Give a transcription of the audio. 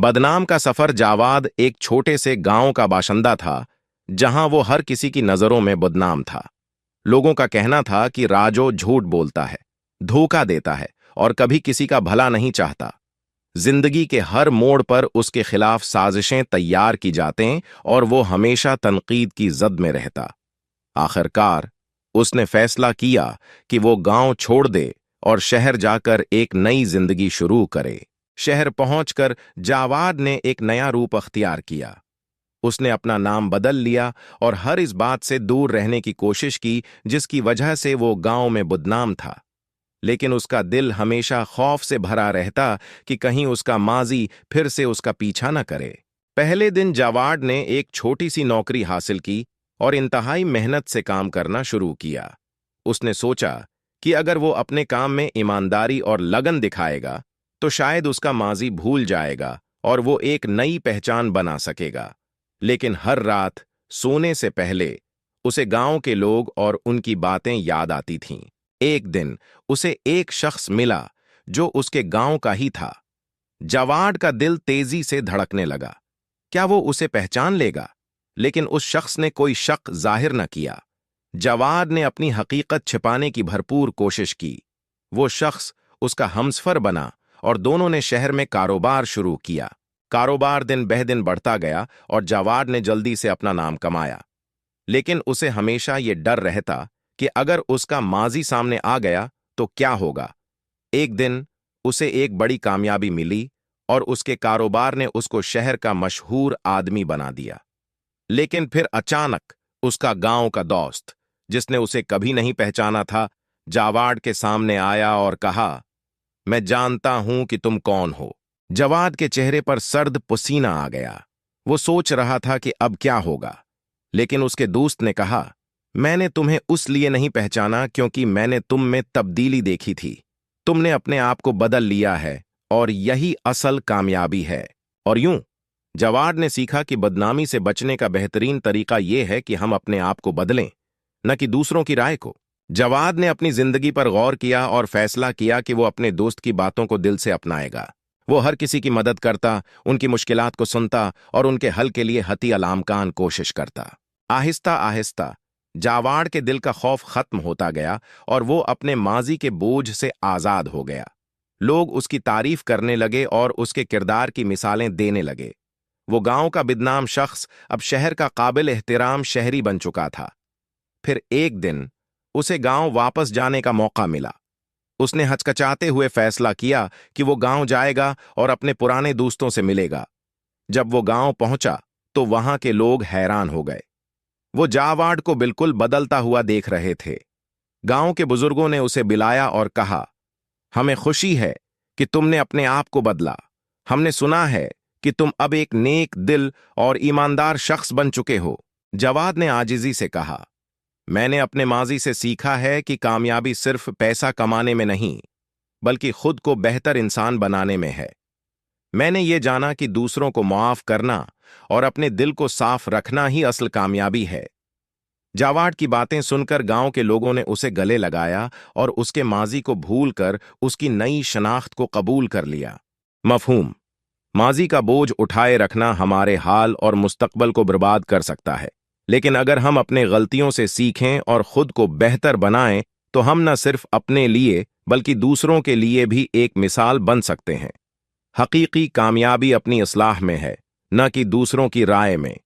बदनाम का सफर। जावाद एक छोटे से गांव का बाशिंदा था, जहां वो हर किसी की नजरों में बदनाम था। लोगों का कहना था कि राजो झूठ बोलता है, धोखा देता है और कभी किसी का भला नहीं चाहता। जिंदगी के हर मोड़ पर उसके खिलाफ साजिशें तैयार की जातें और वो हमेशा तनकीद की जद में रहता। आखिरकार उसने फैसला किया कि वो गांव छोड़ दे और शहर जाकर एक नई जिंदगी शुरू करे। शहर पहुंचकर जावाद ने एक नया रूप अख्तियार किया। उसने अपना नाम बदल लिया और हर इस बात से दूर रहने की कोशिश की जिसकी वजह से वो गांव में बदनाम था। लेकिन उसका दिल हमेशा खौफ से भरा रहता कि कहीं उसका माजी फिर से उसका पीछा न करे। पहले दिन जावाड ने एक छोटी सी नौकरी हासिल की और इंतहाई मेहनत से काम करना शुरू किया। उसने सोचा कि अगर वो अपने काम में ईमानदारी और लगन दिखाएगा तो शायद उसका माजी भूल जाएगा और वो एक नई पहचान बना सकेगा। लेकिन हर रात सोने से पहले उसे गांव के लोग और उनकी बातें याद आती थीं। एक दिन उसे एक शख्स मिला जो उसके गांव का ही था। जवाड का दिल तेजी से धड़कने लगा। क्या वो उसे पहचान लेगा? लेकिन उस शख्स ने कोई शक जाहिर न किया। जवाद ने अपनी हकीकत छिपाने की भरपूर कोशिश की। वो शख्स उसका हमसफर बना और दोनों ने शहर में कारोबार शुरू किया। कारोबार दिन बह दिन बढ़ता गया और जवाद ने जल्दी से अपना नाम कमाया। लेकिन उसे हमेशा ये डर रहता कि अगर उसका माजी सामने आ गया तो क्या होगा। एक दिन उसे एक बड़ी कामयाबी मिली और उसके कारोबार ने उसको शहर का मशहूर आदमी बना दिया। लेकिन फिर अचानक उसका गांव का दोस्त, जिसने उसे कभी नहीं पहचाना था, जावाड के सामने आया और कहा, मैं जानता हूं कि तुम कौन हो। जवाद के चेहरे पर सर्द पसीना आ गया। वो सोच रहा था कि अब क्या होगा। लेकिन उसके दोस्त ने कहा, मैंने तुम्हें उस लिए नहीं पहचाना क्योंकि मैंने तुम में तब्दीली देखी थी। तुमने अपने आप को बदल लिया है और यही असल कामयाबी है। और यूं जवाड ने सीखा कि बदनामी से बचने का बेहतरीन तरीका यह है कि हम अपने आप को बदलें, न कि दूसरों की राय को। जवाद ने अपनी जिंदगी पर गौर किया और फैसला किया कि वो अपने दोस्त की बातों को दिल से अपनाएगा। वो हर किसी की मदद करता, उनकी मुश्किलात को सुनता और उनके हल के लिए हती अलामकान कोशिश करता। आहिस्ता आहिस्ता जावाड के दिल का खौफ खत्म होता गया और वो अपने माजी के बोझ से आजाद हो गया। लोग उसकी तारीफ करने लगे और उसके किरदार की मिसालें देने लगे। वो गांव का बदनाम शख्स अब शहर का काबिल एहतराम शहरी बन चुका था। फिर एक दिन उसे गांव वापस जाने का मौका मिला। उसने हचकचाते हुए फैसला किया कि वो गांव जाएगा और अपने पुराने दोस्तों से मिलेगा। जब वो गांव पहुंचा तो वहां के लोग हैरान हो गए। वो जावाड को बिल्कुल बदलता हुआ देख रहे थे। गांव के बुजुर्गों ने उसे बुलाया और कहा, हमें खुशी है कि तुमने अपने आप को बदला। हमने सुना है कि तुम अब एक नेक दिल और ईमानदार शख्स बन चुके हो। जवाद ने आजिजी से कहा, मैंने अपने माजी से सीखा है कि कामयाबी सिर्फ पैसा कमाने में नहीं, बल्कि खुद को बेहतर इंसान बनाने में है। मैंने ये जाना कि दूसरों को माफ करना और अपने दिल को साफ रखना ही असल कामयाबी है। जावाड की बातें सुनकर गांव के लोगों ने उसे गले लगाया और उसके माजी को भूलकर उसकी नई शनाख्त को कबूल कर लिया। मफहूम: माजी का बोझ उठाए रखना हमारे हाल और मुस्तकबल को बर्बाद कर सकता है, लेकिन अगर हम अपने गलतियों से सीखें और खुद को बेहतर बनाएं तो हम न सिर्फ अपने लिए बल्कि दूसरों के लिए भी एक मिसाल बन सकते हैं। हकीकी कामयाबी अपनी इस्लाह में है, न कि दूसरों की राय में।